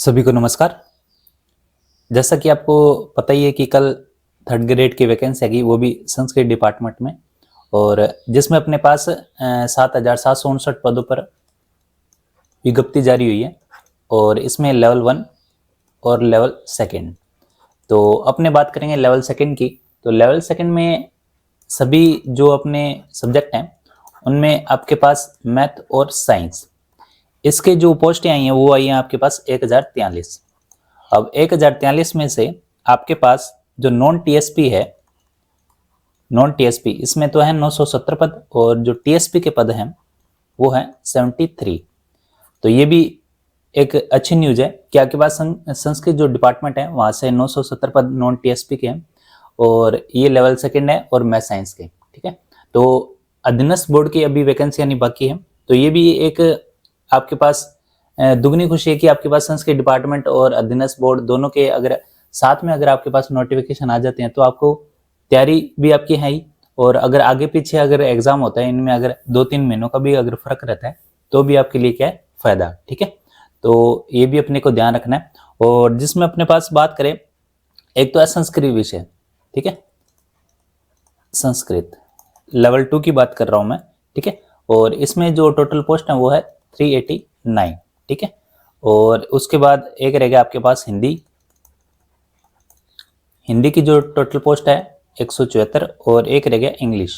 सभी को नमस्कार। जैसा कि आपको पता ही है कि कल थर्ड ग्रेड की वैकेंसी आएगी, वो भी संस्कृत डिपार्टमेंट में, और जिसमें अपने पास 7,759 पदों पर विज्ञप्ति जारी हुई है। और इसमें लेवल 1 और लेवल 2। तो अपने बात करेंगे लेवल 2 की। तो लेवल 2 में सभी जो अपने सब्जेक्ट हैं उनमें आपके पास मैथ और साइंस, इसके जो पोस्टें आई हैं वो आई हैं आपके पास 1043। अब 1043 में से आपके पास जो नॉन टीएसपी है, नॉन टीएसपी इसमें तो है 970 पद, और जो टीएसपी के पद हैं वो है 73। तो ये भी एक अच्छी न्यूज है कि आपके पास संस्कृत जो डिपार्टमेंट है वहां से 970 पद नॉन टीएसपी के हैं, और ये लेवल 2 है और मैथ साइंस के। ठीक है, तो अधीनस्थ बोर्ड की अभी वैकेंसी आनी बाकी है। तो ये भी एक आपके पास दुगनी खुशी है कि आपके पास संस्कृत डिपार्टमेंट और अधीनस्थ बोर्ड दोनों के अगर साथ में अगर आपके पास नोटिफिकेशन आ जाते हैं तो आपको तैयारी भी आपकी है ही, और अगर आगे पीछे अगर एग्जाम होता है इनमें अगर 2-3 महीनों का भी अगर फर्क रहता है तो भी आपके लिए क्या है फायदा। ठीक है, तो ये भी अपने को ध्यान रखना है। और जिसमें अपने पास बात करें, एक तो है संस्कृत विषय। ठीक है, संस्कृत लेवल 2 की बात कर रहा हूं मैं। ठीक है, और इसमें जो टोटल पोस्ट है वो है 389। ठीक है, और उसके बाद एक रहेगा आपके पास हिंदी। हिंदी की जो टोटल पोस्ट है 174, और एक रह गया इंग्लिश।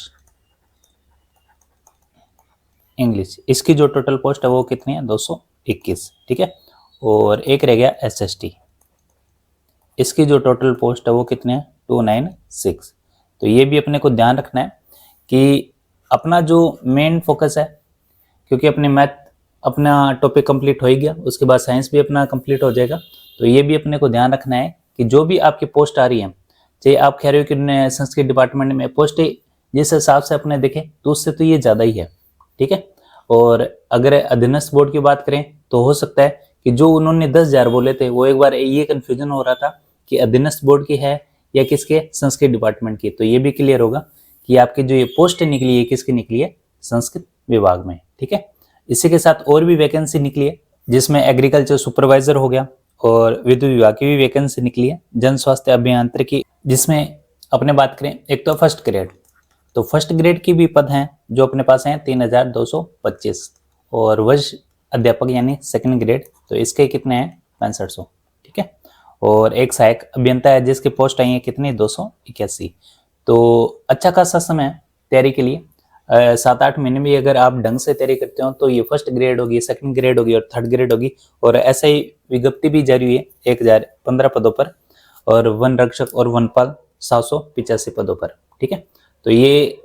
इंग्लिश इसकी जो टोटल पोस्ट है वो कितनी है 221। ठीक है, और एक रह गया एसएसटी, इसकी जो टोटल पोस्ट है वो कितनी है 296। तो ये भी अपने को ध्यान रखना है कि अपना जो मेन फोकस है, क्योंकि अपने मैथ अपना टॉपिक कंप्लीट हो ही गया, उसके बाद साइंस भी अपना कंप्लीट हो जाएगा। तो ये भी अपने को ध्यान रखना है कि जो भी आपकी पोस्ट आ रही है, चाहे आप कह रहे हो कि संस्कृत डिपार्टमेंट में पोस्ट जिस हिसाब से अपने देखें तो उससे तो ये ज़्यादा ही है। ठीक है, और अगर अधीनस्थ बोर्ड की बात करें तो हो सकता है कि जो उन्होंने 10,000 बोले थे वो एक बार ये कन्फ्यूजन हो रहा था कि अधीनस्थ बोर्ड की है या किसके, संस्कृत डिपार्टमेंट की। तो ये भी क्लियर होगा कि आपकी जो ये पोस्ट निकली है किसकी निकली है, संस्कृत विभाग में। ठीक है, इसी के साथ और भी वैकेंसी निकली है, जिसमें एग्रीकल्चर सुपरवाइजर हो गया, और विद्युत विभाग की भी वैकेंसी निकली है, जन स्वास्थ्य अभियांत्रिकी, जिसमें अपने बात करें एक तो फर्स्ट ग्रेड। तो फर्स्ट ग्रेड की भी पद हैं जो अपने पास हैं 3225, और वरिष्ठ अध्यापक यानी सेकंड ग्रेड, तो इसके कितने हैं 6500। ठीक है, और एक सहायक अभियंता है जिसकी पोस्ट आई है कितनी 281। तो अच्छा खासा समय है तैयारी के लिए। 7-8 महीने में अगर आप ढंग से तैयारी करते हो तो ये फर्स्ट ग्रेड होगी, सेकंड ग्रेड होगी और थर्ड ग्रेड होगी। और ऐसे ही विज्ञप्ति भी जारी हुई है 1015 पदों पर, और वन रक्षक और वनपाल 785 पदों पर। ठीक है, तो ये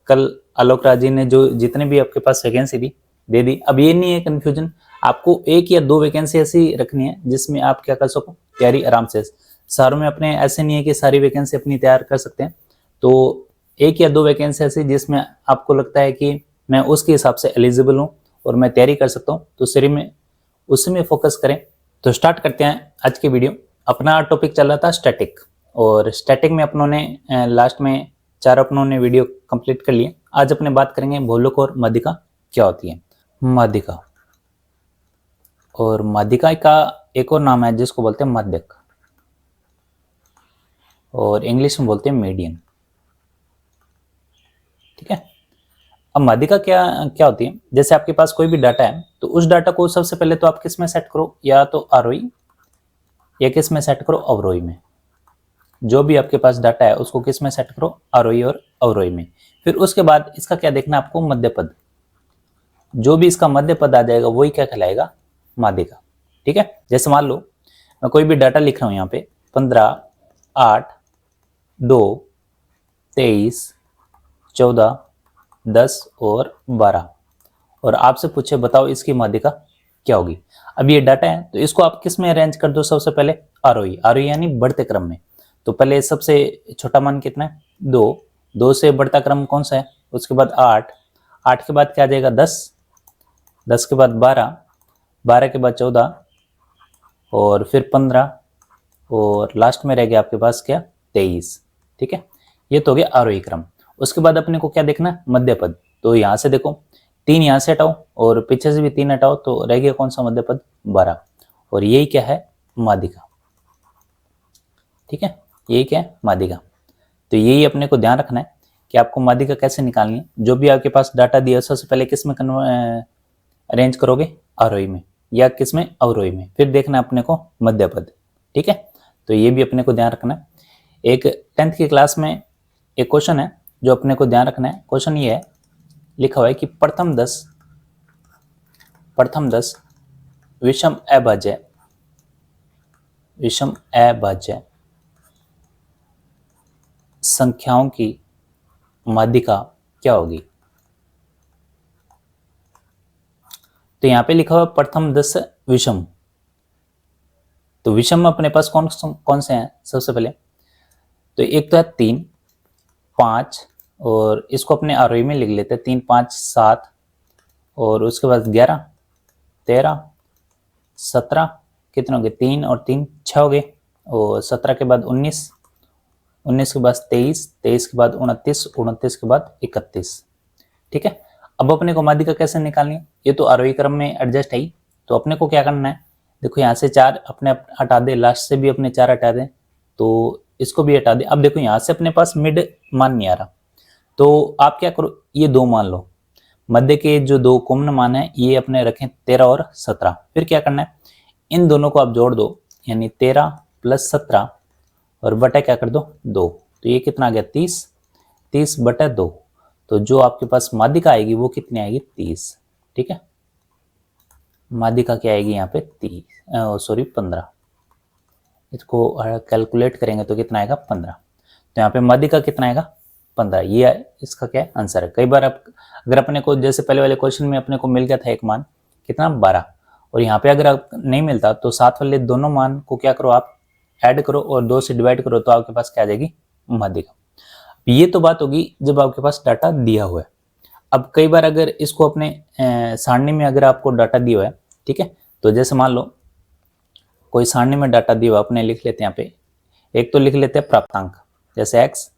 कल आलोक राज जी ने जो जितने भी आपके पास वैकेंसी दी दे दी। अब ये नहीं है कंफ्यूजन, आपको 1 या 2 वैकेंसी ऐसी रखनी है जिसमें आप क्या कर सको तैयारी आराम से। सारों में अपने ऐसे नहीं है कि सारी वैकेंसी अपनी तैयार कर सकते हैं, तो 1 या 2 वैकेंसी ऐसी जिसमें आपको लगता है कि मैं उसके हिसाब से एलिजिबल हूँ और मैं तैयारी कर सकता हूँ, तो सिरे में उसी में फोकस करें। तो स्टार्ट करते हैं आज की वीडियो। अपना टॉपिक चल रहा था स्टैटिक, और स्टैटिक में अपनों ने लास्ट में 4 अपनों ने वीडियो कंप्लीट कर लिए। आज अपने बात करेंगे भौतिक और माध्यिका क्या होती है। माध्यिका, और माध्यिका का एक और नाम है जिसको बोलते हैं माध्यक, और इंग्लिश में बोलते हैं मीडियन। ठीक है, अब माध्यिका क्या क्या होती है, जैसे आपके पास कोई भी डाटा है तो उस डाटा को सबसे पहले तो आप किस में सेट करो, या तो आरोही या किस में सेट करो अवरोही में। जो भी आपके पास डाटा है उसको किस में सेट करो, आरोही और अवरोही में। फिर उसके बाद इसका क्या देखना आपको, मध्य पद। जो भी इसका मध्य पद आ जाएगा वही क्या कहलाएगा, माध्यिका। ठीक है, जैसे मान लो मैं कोई भी डाटा लिख रहा हूं यहाँ पे 15, 8, 2, 23, 14, 10 और 12, और आपसे पूछे बताओ इसकी माध्यिका क्या होगी। अब ये डाटा है तो इसको आप किस में अरेंज कर दो, सबसे पहले आरोही। आरोही यानी बढ़ते क्रम में। तो पहले सबसे छोटा मान कितना है 2, 2 से बढ़ता क्रम कौन सा है, उसके बाद 8, 8 के बाद क्या आ जाएगा 10, 10 के बाद 12, 12 के बाद 14, और फिर 15, और लास्ट में रह गया आपके पास क्या 23। ठीक है, ये तो हो गया आरोही क्रम। उसके बाद अपने को क्या देखना, मध्य पद। तो यहाँ से देखो 3 यहाँ से हटाओ और पीछे से भी 3 हटाओ, तो रह गया कौन सा मध्य पद 12, और यही क्या है, माध्यिका। ठीक है, यही क्या है, माध्यिका। तो यही अपने को ध्यान रखना है कि आपको माध्यिका कैसे निकालनी है। जो भी आपके पास डाटा दिया है सबसे पहले किस में अरेंज करोगे, आरोही में या किस में, अवरोही में, फिर देखना अपने को मध्यपद। ठीक है, तो ये भी अपने को ध्यान रखना है। एक 10th की क्लास में एक क्वेश्चन है जो अपने को ध्यान रखना है। क्वेश्चन ये है, लिखा हुआ है कि प्रथम 10 विषम अभाज्य संख्याओं की माध्यिका क्या होगी। तो यहां पे लिखा हुआ प्रथम 10 विषम, तो विषम अपने पास कौन से हैं। सबसे पहले तो एक तो है 3, 5 और इसको अपने आरोही में लिख लेते हैं, 3, 5, 7 और उसके बाद 11, 13, 17 कितने हो गए, 3 और 3 6 हो गए, और 17 के बाद 19, 19 के बाद 23, 23 के बाद 29, 29 के बाद 31। ठीक है, अब अपने को माध्यिका कैसे निकालनी है, ये तो आरोही क्रम में एडजस्ट है। तो अपने को क्या करना है, देखो यहाँ से 4 अपने हटा दे, लास्ट से भी अपने 4 हटा दें, तो इसको भी हटा दे। अब देखो यहाँ से अपने पास मिड मान नहीं आ रहा, तो आप क्या करो, ये 2 मान लो, मध्य के जो 2 कॉमन मान है ये अपने रखें 13 और 17। फिर क्या करना है, इन दोनों को आप जोड़ दो, यानी 13 + 17 और बटा क्या कर दो 2, तो ये कितना आ गया 30, 30/2। तो जो आपके पास माध्यिका आएगी वो कितनी आएगी, 30। ठीक है, माध्यिका क्या आएगी यहाँ पे 15। इसको कैलकुलेट करेंगे तो कितना आएगा 15। तो यहाँ पे माध्यिका कितना आएगा 15, ये इसका क्या है आंसर है। कई बार अगर अपने को जैसे पहले वाले क्वेश्चन में अपने को मिल गया था एक मान कितना 12, और यहाँ पे अगर आप नहीं मिलता तो साथ वाले दोनों मान को क्या करो, आप ऐड करो और 2 से डिवाइड करो, तो आपके पास क्या आ जाएगी, माध्यिका। ये तो बात होगी जब आपके पास डाटा दिया हुआ है। अब कई बार अगर इसको अपने सारणी में अगर आपको डाटा दिया हुआ है, ठीक है, तो जैसे मान लो कोई सारणी में डाटा दिया हुआ, अपने लिख लेते हैं यहाँ पे, एक तो लिख लेते हैं प्राप्तांक जैसे x,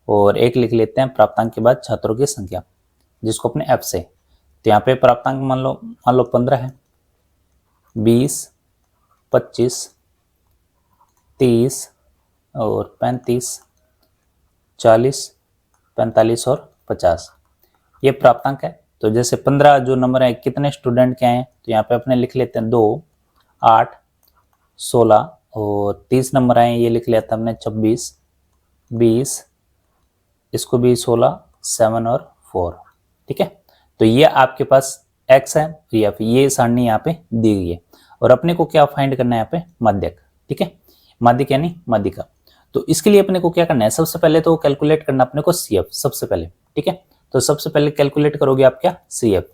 और एक लिख लेते हैं प्राप्तांक के बाद छात्रों की संख्या जिसको अपने f से। तो यहाँ पे प्राप्तांक मान लो 15 है, 20, 25, 30 और 35, 40, 45 और 50, ये प्राप्तांक है। तो जैसे 15 जो नंबर है कितने स्टूडेंट के हैं, तो यहाँ पे अपने लिख लेते हैं 2, 8, 16 और 30 नंबर आए, ये लिख लेते हैं हमने 26, 20, इसको भी 16, 7 और 4। ठीक है, तो ये आपके पास x है या फिर ये सारणी यहाँ पे दी गई है, और अपने को क्या फाइंड करना है यहाँ पे, माध्यक। ठीक है, माध्यक यानी माध्यिका। तो इसके लिए अपने को क्या करना है, सबसे पहले तो कैलकुलेट करना अपने को CF सबसे पहले। ठीक है, तो सबसे पहले कैलकुलेट करोगे आप क्या, CF।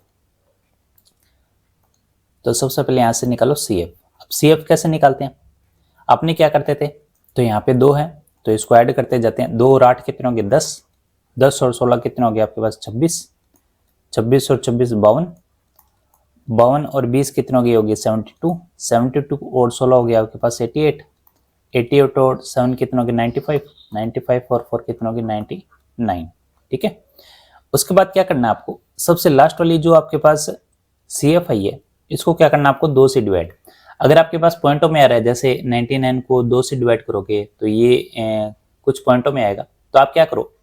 तो सबसे पहले यहां से निकालो CF। अब CF कैसे निकालते हैं, आपने क्या करते थे, तो यहाँ पे 2 है तो इसको ऐड करते जाते हैं, 2 और 8 कितने हो गए 10, 10 और 16 कितने हो गए आपके पास 26, 26 और 26 52, 52 और 20 कितने हो गए, होगी 72, 72 और 16 हो गया आपके पास 88, 88 और 7 कितने हो गए 95, 95 और 4 कितने हो गए 99। ठीक है, उसके बाद क्या करना है आपको, सबसे लास्ट वाली जो आपके पास CF है इसको क्या करना है आपको 2 से डिवाइड। अगर आपके पास पॉइंटों में आ रहा है, जैसे 99 को 2 से डिवाइड करोगे तो ये कुछ पॉइंटों में आएगा, तो आप क्या करो,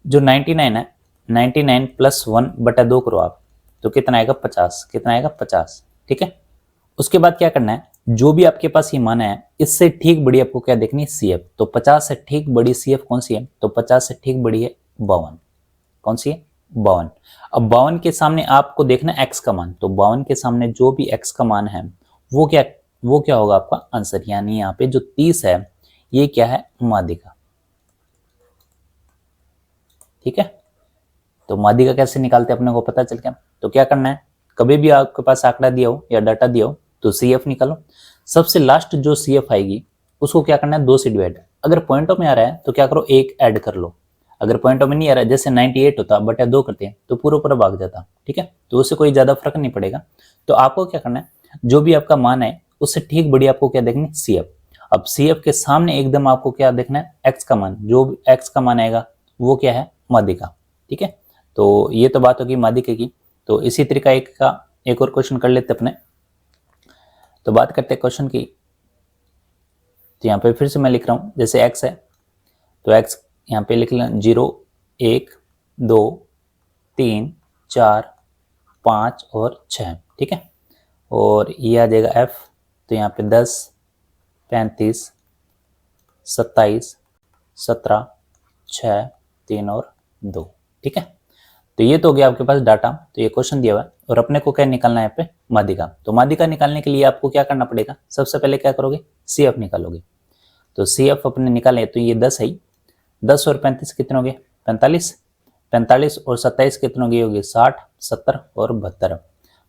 जो 99 है 99 + 1/2 करो आप, तो कितना आएगा 50, कितना आएगा 50। ठीक है, उसके बाद क्या करना है, जो भी आपके पास ये मान है इससे ठीक बड़ी आपको क्या देखनी है, CF। तो 50 से ठीक बड़ी CF कौन सी है, तो 50 से ठीक बड़ी है 52। कौन सी है, 52। अब 52 के सामने आपको देखना है x का मान, तो 52 के सामने जो भी x का मान है वो क्या होगा आपका आंसर, यानी यहाँ पे जो 30 है ये क्या है, माध्यिका। ठीक है, तो माध्यिका कैसे निकालते हैं अपने को पता चल गया। तो क्या करना है, कभी भी आपके पास आंकड़ा दिया हो या डाटा दिया हो तो CF निकालो, सबसे लास्ट जो CF आएगी उसको क्या करना है 2 से डिवाइड। अगर पॉइंटों में आ रहा है तो क्या करो 1 ऐड कर लो, अगर पॉइंटों में नहीं आ रहा है, जैसे 98 होता 2 करते हैं तो पूरा भाग जाता। ठीक है, तो उससे कोई ज्यादा फर्क नहीं पड़ेगा। तो आपको क्या करना है, जो भी आपका मान है उससे ठीक बड़ी आपको क्या देखनी है, CF। अब CF के सामने एकदम आपको क्या देखना है, x का मान, जो भी x का मान आएगा वो क्या है, माध्यिका। ठीक है, तो ये तो बात होगी माध्यिका की। तो इसी तरीका एक और क्वेश्चन कर लेते अपने। तो बात करते हैं क्वेश्चन की। तो यहाँ पे फिर से मैं लिख रहा हूँ, जैसे x है तो x यहाँ पे लिख लें 0 1 2 3 4 5 और 6, ठीक है। और ये आ जाएगा f, तो यहाँ पे 10 35 27 17 6 3 और 2, ठीक है। तो ये तो हो गया आपके पास डाटा। तो ये क्वेश्चन दिया हुआ है और अपने को क्या निकालना है यहाँ पे, माध्यिका। तो माध्यिका निकालने के लिए आपको क्या करना पड़ेगा, सबसे पहले क्या करोगे, CF निकालोगे। तो CF अपने निकाले तो ये 10 है, 10 और 35 कितने हो गए, 45, 45 और 27 कितने हो गए, होगी 60 70 और 72,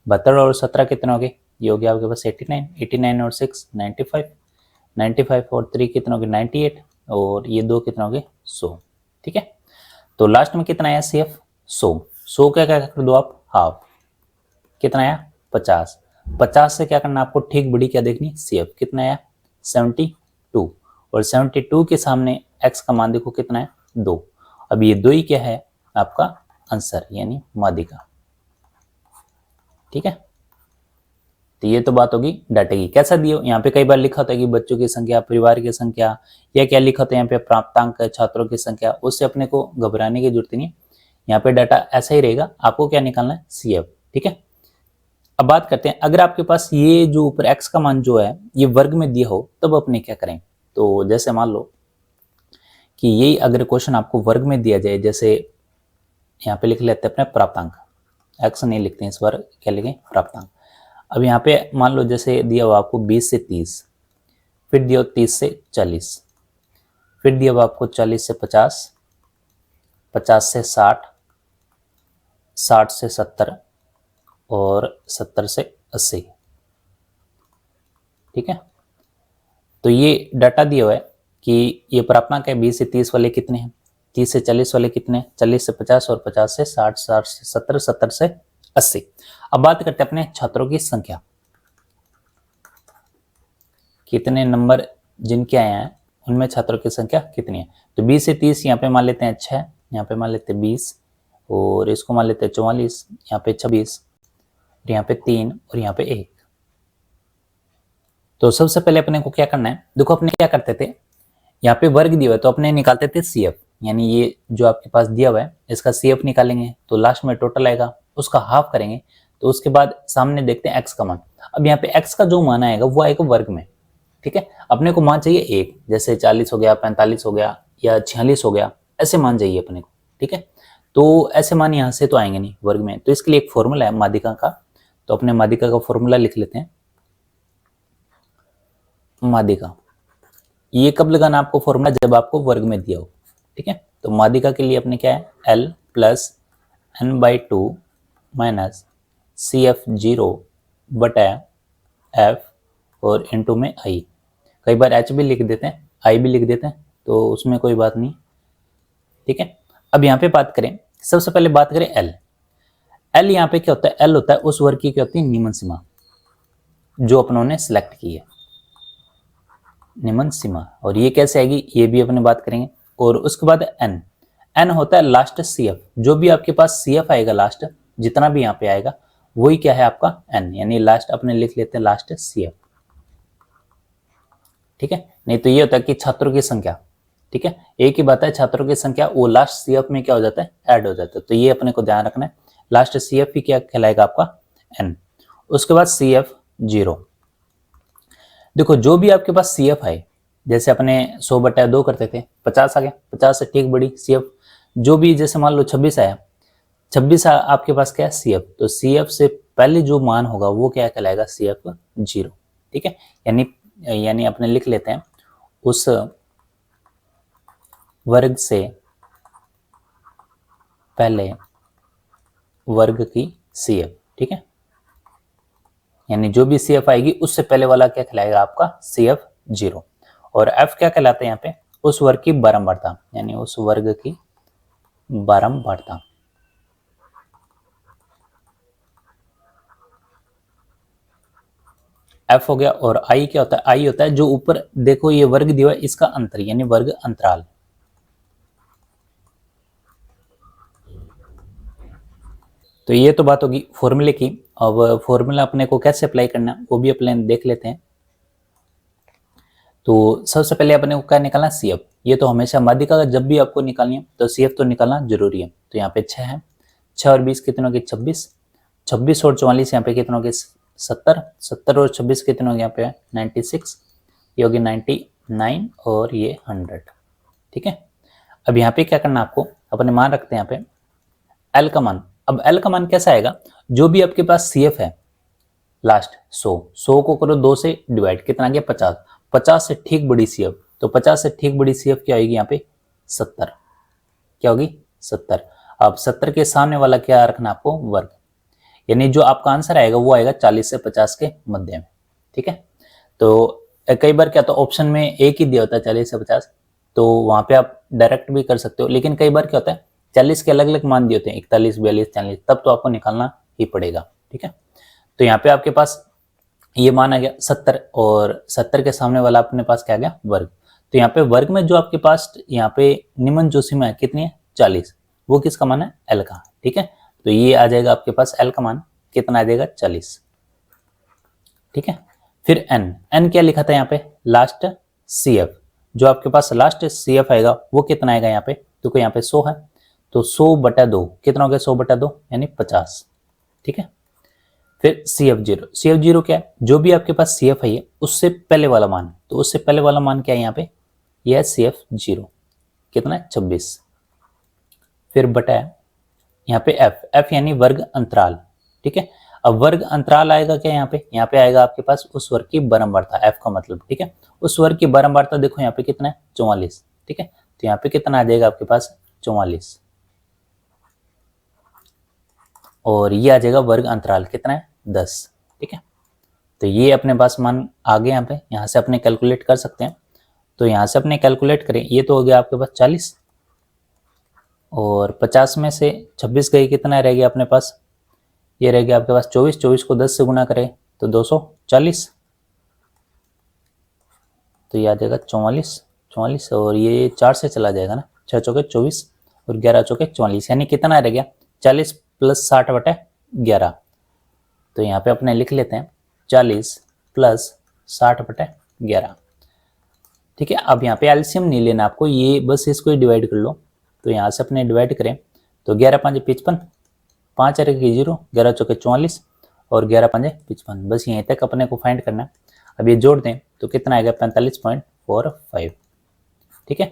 72 और 17 कितने हो गए, ये हो गया आपके पास 89, 89 और 6 95, 95 और 3 कितने हो गए 98 और ये 2 कितने हो गए 100, ठीक है। तो लास्ट में कितना आया CF 100, 100 क्या क्या कर दो आप हाफ, कितना आया 50, 50 से क्या करना आपको ठीक बड़ी क्या देखनी CF, कितना आया 72 और 72 के सामने x का मान देखो कितना है 2। अब ये 2 ही क्या है आपका आंसर यानी माध्यिका, ठीक है। तो ये तो बात होगी डाटे की। कैसा दियो, यहाँ पे कई बार लिखा होता है कि बच्चों की संख्या, परिवार की संख्या, या क्या लिखा होता है यहाँ पे प्राप्तांक छात्रों की संख्या, उससे अपने को घबराने की जरूरत नहीं है। यहाँ पे डाटा ऐसा ही रहेगा, आपको क्या निकालना है CF, ठीक है। अब बात करते हैं, अगर आपके पास ये जो ऊपर x का मान जो है ये वर्ग में दिया हो तब अपने क्या करें। तो जैसे मान लो कि यही अगर क्वेश्चन आपको वर्ग में दिया जाए, जैसे यहाँ पे लिख लेते हैं अपने प्राप्तांक, x नहीं लिखते हैं इस बार, क्या लिखें प्राप्तांक। अब यहाँ पे मान लो जैसे दिया हुआ आपको 20 से 30, फिर दिया 30 से 40, फिर दिया हुआ आपको 40 से 50, 50 से 60, 60 से 70 और 70 से 80, ठीक है। तो ये डाटा दिया हुआ है कि ये प्राप्तांक है, 20 से 30 वाले कितने हैं, 30 से 40 वाले कितने हैं, 40 से 50 और 50 से 60, 60 से 70, 70 से 80। अब बात करते हैं अपने छात्रों की संख्या, कितने नंबर जिनके आए हैं उनमें छात्रों की संख्या कितनी है। तो 20 से 30 यहाँ पे मान लेते हैं 6, यहाँ पे मान लेते हैं 20 और इसको मान लेते हैं 44, यहाँ पे 26, यहाँ पे 3 और यहाँ पे 1। तो सबसे पहले अपने को क्या करना है, देखो अपने क्या करते थे, यहाँ पे वर्ग दिया हुआ है तो अपने निकालते थे CF, यानी ये जो आपके पास दिया हुआ है इसका CF निकालेंगे तो लास्ट में टोटल आएगा, उसका हाफ करेंगे तो उसके बाद सामने देखते हैं x का मान। अब यहाँ पे x का जो मान आएगा वो आएगा वर्ग में, ठीक है। अपने को मान चाहिए 1, जैसे 40 हो गया, 45 हो गया या 46 हो गया, ऐसे मान चाहिए अपने को, ठीक है। तो ऐसे मान यहाँ से तो आएंगे नहीं वर्ग में, तो इसके लिए एक फॉर्मूला है माध्यिका का। तो अपने माध्यिका का फॉर्मूला लिख लेते हैं। माध्यिका ये कब लगाना आपको फॉर्मूला, जब आपको वर्ग में दिया हो, ठीक है। तो माध्यिका के लिए अपने क्या है L plus n/2 minus CF0 बटा F और इनटू में I। कई बार H भी लिख देते हैं, I भी लिख देते हैं, तो उसमें कोई बात नहीं, ठीक है। अब यहाँ पे बात करें, सबसे पहले बात करें L। L यहाँ पे क्या होता है, L होता है उस वर्ग की क्या होती है निम्न सीमा, जो अपनों ने सिलेक्ट की है निम्न सीमा, और ये कैसे आएगी ये भी अपने बात करेंगे। और उसके बाद n, n होता है लास्ट CF, जो भी आपके पास CF आएगा लास्ट, जितना भी यहाँ पे आएगा वही क्या है आपका n, यानी लास्ट अपने लिख लेते हैं लास्ट CF, ठीक है। नहीं तो ये होता है कि छात्रों की संख्या, ठीक है, एक ही बात है छात्रों की संख्या वो लास्ट CF में क्या हो जाता है ऐड हो जाता है, तो ये अपने को ध्यान रखना है, लास्ट CF ही क्या कहलाएगा आपका n। उसके बाद CF0, देखो जो भी आपके पास CF आए, जैसे अपने 100/2 करते थे 50 आ गया, 50 से ठीक बड़ी CF, जो भी जैसे मान लो 26 आया, 26 आपके पास क्या है CF, तो CF से पहले जो मान होगा वो क्या कहलाएगा CF0, ठीक है। यानी अपने लिख लेते हैं उस वर्ग से पहले वर्ग की CF, ठीक है, यानी जो भी CF आएगी उससे पहले वाला क्या कहलाएगा आपका CF0। और F क्या कहलाता है यहाँ पे, उस वर्ग की बारंबारता, यानी उस वर्ग की बारंबारता। F हो गया। और I क्या होता है, I होता है जो ऊपर देखो ये वर्ग दिया है इसका अंतर, यानी वर्ग अंतराल। तो ये तो बात होगी फॉर्मूले की। अब फॉर्मूला अपने को कैसे अप्लाई करना है वो भी अपन देख लेते हैं। तो सबसे पहले अपने को क्या निकालना, CF। ये तो हमेशा माध्यिका का जब भी आपको निकालनी है तो CF तो निकालना जरूरी है। तो यहाँ पे 6 है, 6 और 20 कितने हो गए 26, 26 और 44 यहाँ पे कितने हो गए 70, 70 और 26 कितने हो गए यहाँ पे 96, ये होगी 99 और ये 100। ठीक है, अब यहाँ पे क्या करना आपको, अपने मान रखते हैं यहाँ पे L का मान। अब L का मान कैसा आएगा, जो भी आपके पास CF है लास्ट 100 को करो 2 से डिवाइड, कितना आ गया 50, 50 से ठीक बड़ी CF, तो 50 से ठीक बड़ी CF क्या आएगी यहाँ पे 70, क्या होगी 70। अब 70 के सामने वाला क्या रखना आपको, वर्ग, यानी जो आपका आंसर आएगा वो आएगा 40 से 50 के मध्य में। ठीक है, तो कई बार क्या तो ऑप्शन में एक ही दिया होता है 40 से 50, तो वहां पे आप डायरेक्ट भी कर सकते हो, लेकिन कई बार क्या होता है 40 के अलग अलग मान दिए होते हैं 41, 42, 40, तब तो आपको निकालना ही पड़ेगा। ठीक है, तो यहाँ पे आपके पास ये मान आ गया 70 और 70 के सामने वाला अपने पास क्या आ गया वर्ग। तो यहाँ पे वर्ग में जो आपके पास यहाँ पे निम्न जो सीमा है कितनी है 40, वो किसका मान है L का। ठीक है, तो ये आ जाएगा आपके पास L का मान कितना आ जाएगा 40। ठीक है, फिर N क्या लिखा था यहाँ पे लास्ट CF, जो आपके पास लास्ट CF आएगा वो कितना आएगा यहाँ पे, तो यहाँ पे 100 है तो 100/2 कितना हो गया 100/2 यानी 50। ठीक है, फिर CF0 क्या है, जो भी आपके पास CF है उससे पहले वाला मान, तो उससे पहले वाला मान क्या है यहाँ पे, यह है CF0 कितना है 26, फिर बटा है यहाँ पे F यानी वर्ग अंतराल। ठीक है, अब वर्ग अंतराल आएगा क्या यहाँ पे आएगा आपके पास उस वर्ग की बारंबारता, F का मतलब। ठीक है, उस वर्ग की बारंबारता देखो यहाँ पे कितना है 44। ठीक है, तो यहाँ पे कितना आ जाएगा आपके पास 44, और ये आ जाएगा वर्ग अंतराल कितना है 10। ठीक है, तो ये अपने पास मान आ गए यहाँ पे, यहाँ से अपने कैलकुलेट कर सकते हैं। तो यहाँ से अपने कैलकुलेट करें, ये तो हो गया आपके पास 40 और 50 में से 26 गई, कितना रह गया अपने पास, ये रह गया आपके पास 24, 24 को 10 से गुना करें तो 240, तो ये आ जाएगा 44, और ये 4 से चला जाएगा ना, 6 चौके 24 और 11 चौके 44, यानी कितना रह गया 40 + 60/11। तो यहाँ पे अपने लिख लेते हैं 40 + 60/11। ठीक है, अब यहाँ पे एलसीएम नहीं लेना आपको, ये बस इसको ही डिवाइड कर लो। तो यहाँ से अपने डिवाइड करें तो 11 × 5 = 55, 5 × 0, 11 चौके 44 और 11 × 5 = 55, बस यहीं तक अपने को फाइंड करना है। अब ये जोड़ दें तो कितना आएगा 45.45। ठीक है,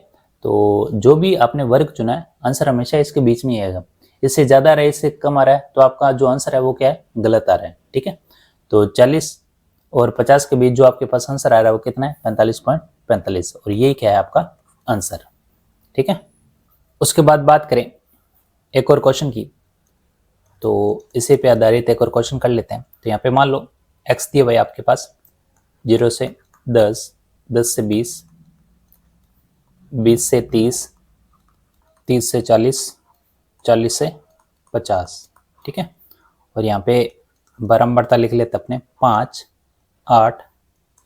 तो जो भी आपने वर्ग चुना है आंसर हमेशा इसके बीच में ही आएगा, इससे ज्यादा आ रहा है इससे कम आ रहा है तो आपका जो आंसर है वो क्या है गलत आ रहा है। ठीक है, तो 40 और 50 के बीच जो आपके पास आंसर आ रहा है वो कितना है 45.45, और यही क्या है आपका आंसर। ठीक है, उसके बाद बात करें एक और क्वेश्चन की, तो इसी पे आधारित एक और क्वेश्चन कर लेते हैं। तो यहाँ पे मान लो x दिया भाई आपके पास 0 से 10, 10 से 20, 20 से 30, 30 से 40, 40 से 50। ठीक है, और यहाँ पे बारंबारता लिख लेते अपने 5, 8,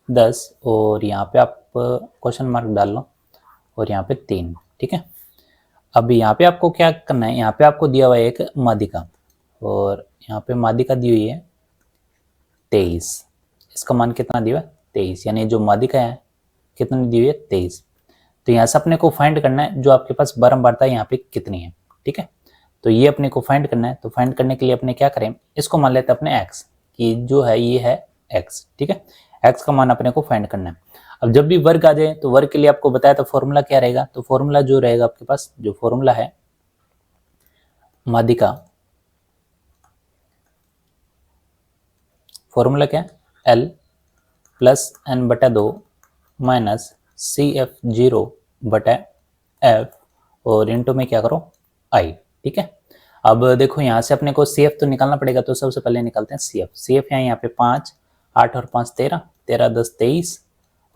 10 और यहाँ पे आप क्वेश्चन मार्क डाल लो और यहाँ पे 3। ठीक है, अब यहाँ पे आपको क्या करना है, यहाँ पे आपको दिया हुआ है एक माध्यिका और यहाँ पे माध्यिका दी हुई है 23, इसका मान कितना दिया हुआ है 23, यानी जो माध्यिका है कितनी दी हुई है 23। तो यहाँ से अपने को फाइंड करना है जो आपके पास बारंबारता यहाँ पे कितनी है। ठीक है, तो ये अपने को फाइंड करना है, तो फाइंड करने के लिए अपने क्या करें, इसको मान लेते हैं अपने x कि जो है ये है x। ठीक है, x का मान अपने को फाइंड करना है। अब जब भी वर्ग आ जाए तो वर्ग के लिए आपको बताया तो फॉर्मूला क्या रहेगा, तो फॉर्मूला जो रहेगा आपके पास, जो फॉर्मूला है माध्यिका, फॉर्मूला क्या है L + n/2 - CF0/F और इंटू में क्या करो I। ठीक है, अब देखो यहाँ से अपने को CF तो निकालना पड़ेगा, तो सबसे पहले निकालते हैं CF है यहाँ पे 5, 8 और 5 13, 13 10 23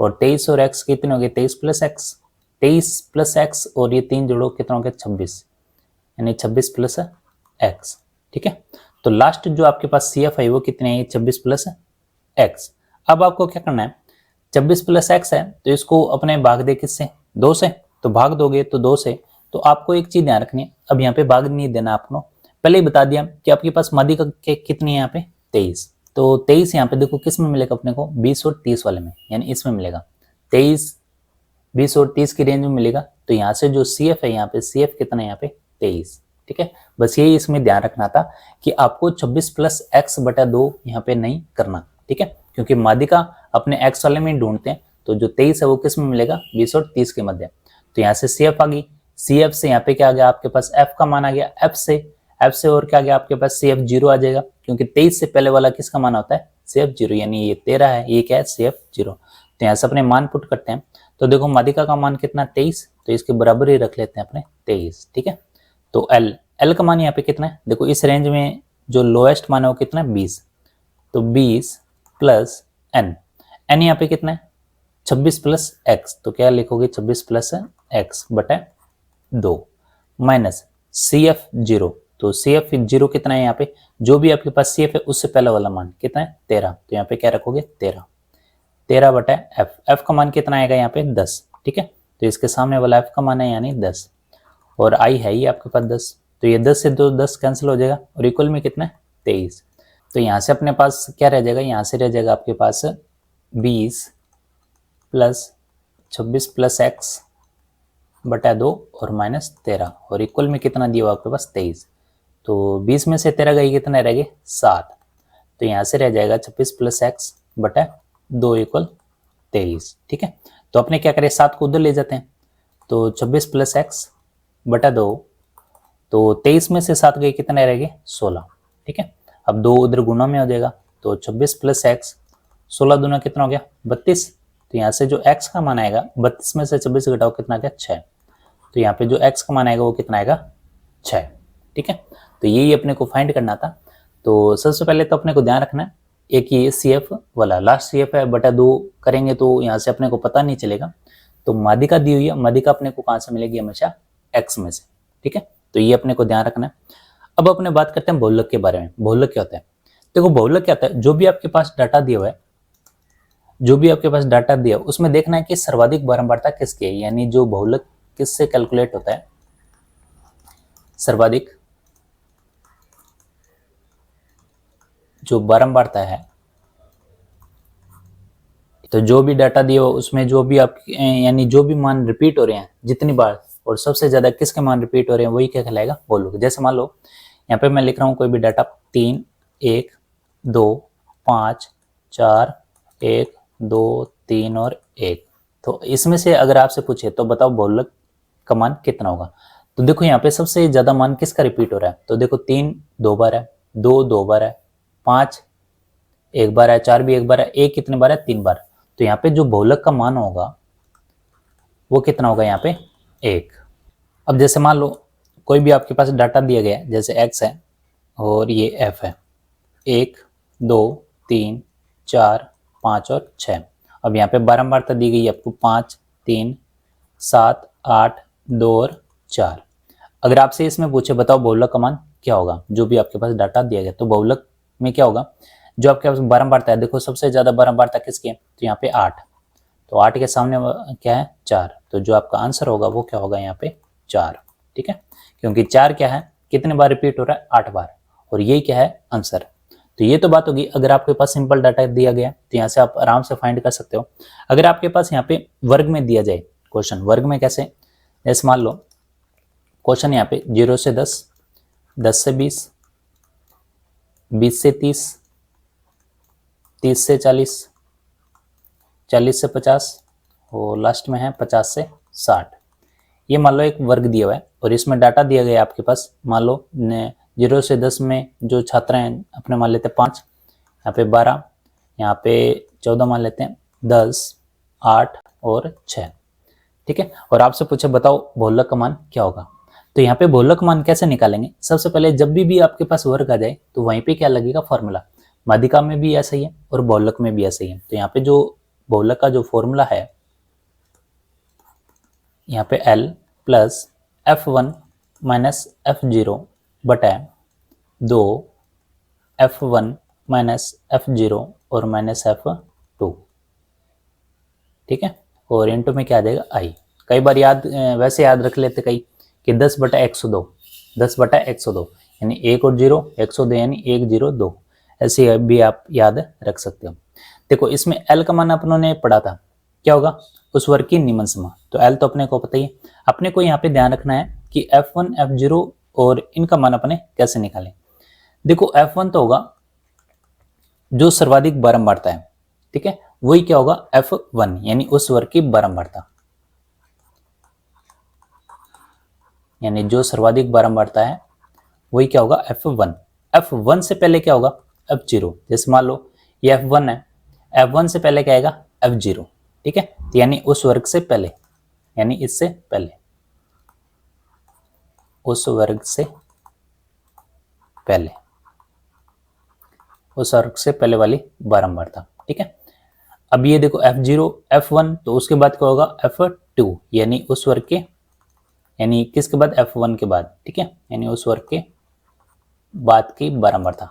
और 23 और x कितने हो गए 23 + x, 23 + x और ये 3 जोड़ो कितना हो गया 26, यानी 26 + x। ठीक है, तो लास्ट जो आपके पास CF है वो कितने है 26 + x। अब आपको क्या करना है 26 + x है तो इसको अपने भाग दे किससे 2 से, तो भाग दोगे तो 2 से, तो आपको एक चीज ध्यान रखनी है, अब यहाँ पे भाग नहीं देना आपको, पहले ही बता दिया कि आपके पास माध्यिका के कितनी है यहाँ पे 23, तो 23 यहाँ पे देखो किस में मिलेगा अपने को 20 और 30 वाले में, यानी इसमें मिलेगा 23, 20 और 30 की रेंज में मिलेगा। तो यहाँ से जो सी एफ है यहाँ पे सी एफ कितना है यहाँ पे 23, ठीक है। बस यही इसमें ध्यान रखना था कि आपको 26 प्लस एक्स बटा 2 यहाँ पे नहीं करना, ठीक है, क्योंकि माध्यिका अपने एक्स वाले में ढूंढते हैं। तो जो 23 है वो किस में मिलेगा 20 और 30 के मध्य। तो यहाँ से सी एफ आ गई, सी एफ से यहाँ पे क्या आ गया आपके पास एफ का मान आ गया, एफ से और क्या आ गया आपके पास सी एफ 0 आ जाएगा, क्योंकि 23 से पहले वाला किसका मान होता है सी एफ 0, यानी ये 13 है, ये क्या है सी एफ 0। तो यहाँ से अपने मान पुट करते हैं, तो देखो माध्यिका का मान कितना 23, तो इसके बराबर ही रख लेते हैं अपने 23, ठीक है। तो एल का मान यहाँ पे कितना है, देखो इस रेंज में जो लोएस्ट मान है वो कितना है 20, तो 20 प्लस एन यहाँ पे कितना है 26 प्लस एक्स, तो क्या लिखोगे 26 प्लस एक्स बटा 2 माइनस सी एफ 0, तो सी एफ 0 कितना है यहाँ पे, जो भी आपके पास सी एफ है उससे पहला वाला मान कितना है 13, तो यहाँ पे क्या रखोगे 13 बटा एफ का मान कितना आएगा यहाँ पे 10, ठीक है। तो इसके सामने वाला एफ का मान है यानी 10, और आई है ही आपके पास 10, तो ये 10 से 10 कैंसिल हो जाएगा और इक्वल में कितना है 23। तो यहाँ से अपने पास क्या रह जाएगा, यहाँ से रह जाएगा आपके पास 20 प्लस 26 प्लस एक्स बटा 2 और माइनस 13, और इक्वल में कितना दिया हुआ आपके पास 23। तो 20 में से 13 गई कितना रह गए 7, तो यहाँ से रह जाएगा 26 प्लस एक्स बटा 2 इक्वल 23, ठीक है। तो अपने क्या करें 7 को उधर ले जाते हैं, तो 26 प्लस एक्स बटा 2, तो 23 में से 7 गए कितने रह गए 16, ठीक है। अब 2 उधर गुणा में हो जाएगा, तो 26 प्लस एक्स 16 दूना कितना हो गया 32, तो यहाँ से जो x का मान आएगा 32 में से 26 घटाओ कितना गया 6, तो यहाँ पे जो x का मान आएगा वो कितना आएगा 6, ठीक है। तो यही अपने को फाइंड करना था। तो सबसे पहले तो अपने को ध्यान रखना है एक ये सी एफ वाला लास्ट सी एफ है बटा 2 करेंगे तो यहाँ से अपने को पता नहीं चलेगा। तो माध्यिका दी हुई है, माध्यिका अपने को कहाँ से मिलेगी हमेशा x में से, ठीक है। तो ये अपने को ध्यान रखना है। अब अपने बात करते हैं बहुलक के बारे में। बहुलक क्या होता है, देखो बहुलक क्या होता है, जो भी आपके पास डाटा दिया हुआ है, जो भी आपके पास डाटा दिया उसमें देखना है कि सर्वाधिक बारंबारता किसकी है, यानी जो बहुलक किससे कैलकुलेट होता है, सर्वाधिक जो बारंबारता है। तो जो भी डाटा दिया हो उसमें जो भी आप यानी जो भी मान रिपीट हो रहे हैं जितनी बार और सबसे ज्यादा किसके मान रिपीट हो रहे हैं वही क्या कहलाएगा बहुलक। जैसे मान लो यहाँ पे मैं लिख रहा हूँ कोई भी डाटा 3 1 2 5 4 1 2 3 और 1, तो इसमें से अगर आपसे पूछे तो बताओ बहुलक का मान कितना होगा। तो देखो यहाँ पे सबसे ज्यादा मान किसका रिपीट हो रहा है, तो देखो 3 2 बार है, 2 2 बार है, 5 1 बार है, 4 भी 1 बार है, 1 कितने बार है 3 बार। तो यहाँ पे जो बहुलक का मान होगा वो कितना होगा यहाँ पे 1। अब जैसे मान लो कोई भी आपके पास डाटा दिया गया है, जैसे x है और ये f है, 1 2 3 4 5 और 6। अब यहाँ पे बारंबारता दी गई है आपको 5 3 7 8 2 और 4। अगर आपसे इसमें पूछे बताओ बहुलक का मान क्या होगा, जो भी आपके पास डाटा दिया गया, तो बहुलक में क्या होगा, जो आपके पास बारंबारता है, देखो सबसे ज्यादा बारंबारता किसकी है, तो यहाँ पे 8, तो 8 के सामने क्या है 4, तो जो आपका आंसर होगा वो क्या होगा यहाँ पे 4, ठीक है। क्योंकि 4 क्या है कितने बार रिपीट हो रहा है 8 बार, और यही क्या है आंसर। तो ये तो बात होगी अगर आपके पास सिंपल डाटा दिया गया तो यहाँ से आप आराम से फाइंड कर सकते हो। अगर आपके पास यहाँ पे वर्ग में दिया जाए क्वेश्चन, वर्ग में कैसे, जैसे मान लो क्वेश्चन यहाँ पे 0 से 10, 10 से 20, 20 से 30, 30 से 40, 40 से 50 और लास्ट में है 50 से 60। ये मान लो एक वर्ग दिया हुआ है और इसमें डाटा दिया गया है आपके पास, मान लो 0 से 10 में जो छात्र हैं अपने मान लेते हैं 5, यहाँ पे 12, यहाँ पे 14 मान लेते हैं, 10 8 और 6, ठीक है। और आपसे पूछे बताओ बहुलक का मान क्या होगा, तो यहाँ पे बहुलक मान कैसे निकालेंगे, सबसे पहले जब भी आपके पास वर्ग आ जाए तो वहीं पे क्या लगेगा फॉर्मूला, माध्यिका में भी ऐसा ही है और बहुलक में भी ऐसा ही है। तो यहाँ पे जो बहुलक का जो फॉर्मूला है यहाँ पे L plus F1 minus F0 बटा 2 F1 माइनस F0 और माइनस F2, ठीक है। और इनटू में क्या आ जाएगा I। कई बार वैसे याद रख लेते कई कि 10 बटा 102, 10 बटा 102, यानी 1 और 0 102 यानी 102, ऐसे भी आप याद रख सकते हो। देखो इसमें L का मान अपनों ने पढ़ा था, क्या होगा, उस वर्ग की निम्न सीमा, तो L तो अपने को पता ही है। अपने को यहाँ पे ध्यान रखना है कि F1 F0 और इनका मान अपने कैसे निकालें। देखो F1 तो होगा जो सर्वाधिक बारंबारता है, ठीक है, वही क्या होगा F1 यानी उस वर्ग की बारंबारता, यानी जो सर्वाधिक बारंबारता है वही क्या होगा F1। F1 से पहले क्या होगा F0, जैसे मान लो ये F1 है, F1 से पहले क्या आएगा F0, ठीक है, तो यानी उस वर्ग से पहले, यानी इससे पहले, उस वर्ग से पहले, उस वर्ग से पहले वाली बारंबारता, ठीक है। अब ये देखो F0 F1, तो उसके बाद क्या होगा F2, यानी उस वर्ग के, यानी किसके बाद F1 के बाद, ठीक है, यानी उस वर्ग के बाद की बारंबारता,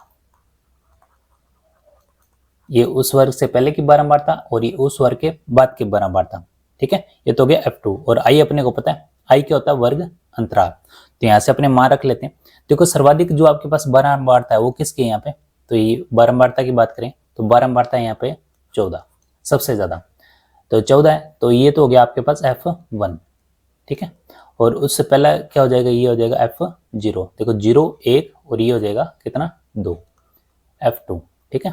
ये उस वर्ग से पहले की बारंबारता और ये उस वर्ग के बाद की बारंबारता, ठीक है। ये तो गया F2। और I अपने को पता है, I क्या होता है वर्ग अंतराल, तो यहाँ से अपने मान रख लेते हैं। देखो सर्वाधिक जो आपके पास बारंबारता है वो किसकी है यहाँ पे, तो ये बारंबारता की बात करें तो बारंबारता है यहाँ पे 14 सबसे ज्यादा, तो 14 है, तो ये तो हो गया आपके पास F1, ठीक है। और उससे पहला क्या हो जाएगा, ये हो जाएगा F0, देखो 0 1 और ये हो जाएगा कितना 2 F2, ठीक है।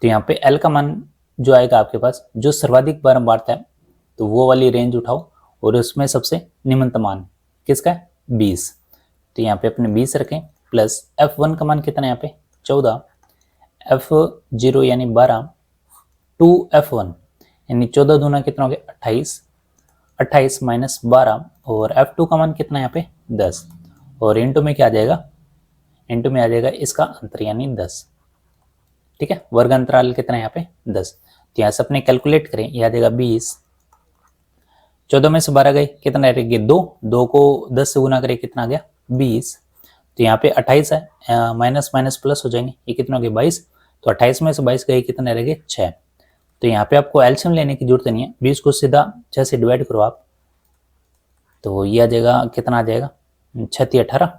तो यहाँ पे L का मान जो आएगा आपके पास जो सर्वाधिक बारंबारता है, तो वो वाली रेंज उठाओ और उसमें सबसे निम्नतम मान किसका है 20, तो यहाँ पे अपने 20 रखें, प्लस F1 का मान कितना है यहाँ पे 14, F0 यानी 12, 2F1 यानी 14 दूना कितना हो गया 28, 28 माइनस 12, और F2 का मान कितना है यहाँ पे 10, और इंटू में क्या आ जाएगा, इंटू में आ जाएगा इसका अंतर यानी 10, ठीक है। वर्ग अंतराल कितना है यहाँ पे 10, तो यहाँ से अपने कैलकुलेट करें, यह आ जाएगा 20, 14 में से 12 गए कितना रहेगा 2, 2 को 10 से गुना करें कितना आ गया 20, तो यहाँ पे 28 है, माइनस माइनस प्लस हो जाएंगे, ये कितना हो गया 22, तो 28 में से 22 गए कितना रहेगा 6, तो यहाँ पे आपको एलसीएम लेने की जरूरत नहीं है, 20 को सीधा 6 से डिवाइड करो आप, तो ये आ जाएगा कितना आ जाएगा 36 18,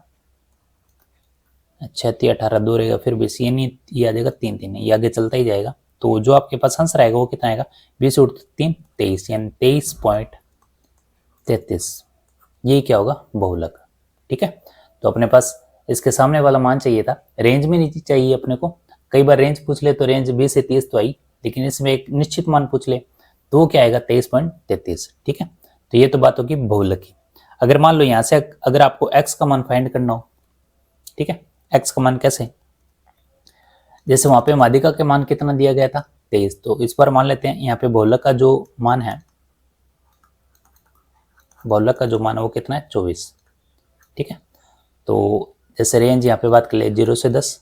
36 18 2 रहेगा फिर 20, ये नहीं ये आ जाएगा 3 3, ये आगे चलता ही जाएगा, तो जो आपके पास आंसर आएगा वो कितना आएगा 20 और 3 23, यानी 23.33, ये क्या होगा बहुलक, ठीक है। तो अपने पास इसके सामने वाला मान चाहिए था, रेंज में नहीं चाहिए अपने को, कई बार रेंज पूछ ले तो रेंज 20 से 30 तो आई, लेकिन इसमें एक निश्चित मान पूछ ले तो वो क्या आएगा 23.33, ठीक है। तो ये तो बात होगी बहुलक की। अगर मान लो यहाँ से अगर आपको x का मान फाइंड करना हो, ठीक है, x का मान कैसे, जैसे वहां पे माध्यिका के मान कितना दिया गया था 23, तो इस बार मान लेते हैं यहाँ पे बहुलक का जो मान है, बहुलक का जो मान है वो कितना है 24, ठीक है। तो जैसे रेंज यहाँ पे बात कर ले 0 से 10,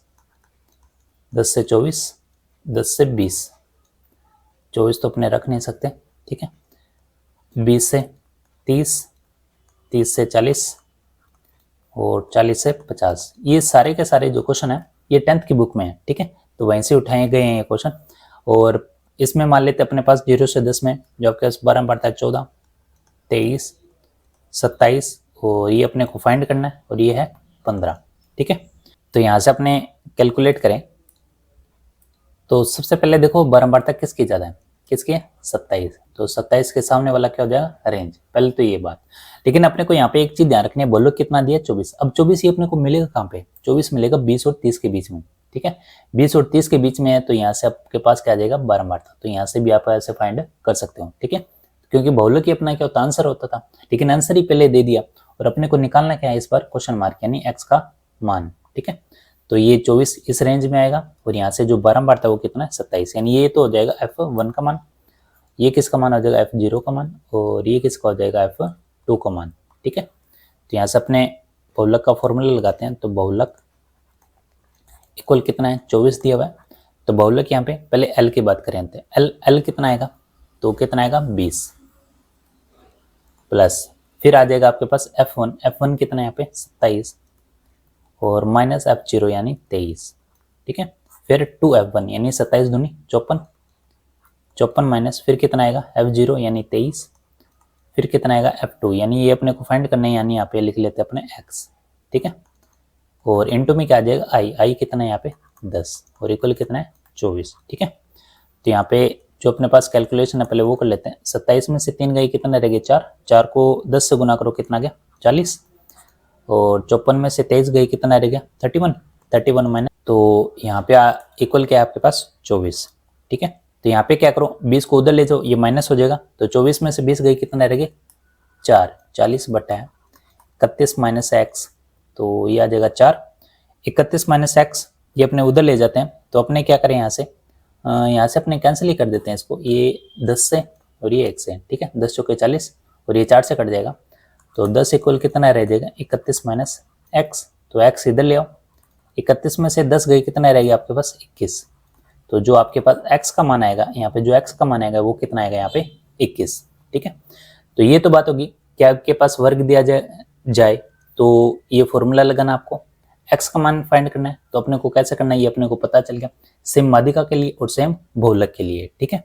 10 से 24, 10 से 20, 24 तो अपने रख नहीं सकते, ठीक है, 20 से 30, 30 से 40 और 40 से 50, ये सारे के सारे जो क्वेश्चन है ये 10th की बुक में है, ठीक है, तो वहीं से उठाए गए हैं ये क्वेश्चन। और इसमें मान लेते अपने पास 0 से 10 में जो आपके पास बारंबारता है 14, 23, 27, और ये अपने को फाइंड करना है, और ये है 15, ठीक है। तो यहाँ से अपने कैलकुलेट करें तो सबसे पहले देखो बारंबारता किसकी ज्यादा है, किसकी है 27, तो 27 के सामने वाला क्या हो जाएगा रेंज, पहले तो ये बात। लेकिन अपने को यहाँ पे एक चीज ध्यान रखनी है, बोलो कितना दिया 24, अब 24 ये अपने को मिलेगा कहाँ पे, 24 मिलेगा 20 और 30 के बीच में, ठीक है, 20 और 30 के बीच में है, तो यहाँ से आपके पास क्या आ जाएगा बारंबारता, तो यहाँ से भी आप ऐसे फाइंड कर सकते हो, ठीक है, क्योंकि बहुलक ही अपना क्या होता आंसर होता था, लेकिन आंसर ही पहले दे दिया, और अपने को निकालना क्या है इस बार क्वेश्चन मार्क यानी x का मान, ठीक है। तो ये 24 इस रेंज में आएगा, और यहाँ से जो बारंबारता वो कितना है 27, यानी ये तो हो जाएगा F1 का मान, ये किसका मान हो जाएगा F0 का मान, और ये किसका हो जाएगा F2 का मान, ठीक है। तो यहाँ से अपने बहुलक का फॉर्मूला लगाते हैं, तो बहुलक इक्वल कितना है 24 दिया हुआ है, तो बहुलक यहाँ पे पहले L की बात करें, L कितना आएगा, तो कितना आएगा 20, प्लस फिर आ जाएगा आपके पास F1 कितना है यहाँ पे 27, और माइनस F0 यानी 23, ठीक है, फिर 2F1 यानी 27 दूनी 54, 54 माइनस फिर कितना आएगा F0 यानी 23, फिर कितना आएगा F2 यानी ये अपने को फाइंड करना है, यानी यहाँ पे लिख लेते हैं अपने x, ठीक है। और इनटू में क्या आ जाएगा आई, आई कितना है यहाँ पे 10 और इक्वल कितना है 24। ठीक है, तो यहाँ पे जो अपने पास कैलकुलेशन है पहले वो कर लेते हैं। 27 में से 3 गई कितना रह गया 4, 4 को 10 से गुना करो कितना गया 40, और 54 में से 23 गई कितना रह गया 31, 31 माइनस, तो यहाँ पे इक्वल क्या है आपके पास 24। ठीक है, तो यहाँ पे क्या करो 20 को उधर ले जाओ, ये माइनस हो जाएगा, तो 24 में से 20 गई कितना रह गया 4, 40 बटा है 31 माइनस एक्स, तो ये आ जाएगा 4, 31 माइनस एक्स ये अपने उधर ले जाते हैं, तो अपने क्या करें यहाँ से अपने कैंसिल ही कर देते हैं इसको, ये 10 से और ये 1 से। ठीक है, 10 चौके 40 और ये 4 से कट जाएगा, तो 10 इक्वल कितना रह जाएगा 31 माइनस एक्स, तो एक्स इधर ले आओ, 31 में से 10 गई कितना रहेगी आपके पास 21, तो जो आपके पास x का मान आएगा यहाँ पे, जो x का मान आएगा वो कितना आएगा यहाँ पे 21। ठीक है, तो ये तो बात होगी कि आपके पास वर्ग दिया जाए तो ये फॉर्मूला लगाना, आपको x का मान फाइंड करना है, तो अपने को कैसे करना है ये अपने को पता चल गया, सेम माध्यिका के लिए और सेम बहुलक के लिए। ठीक है,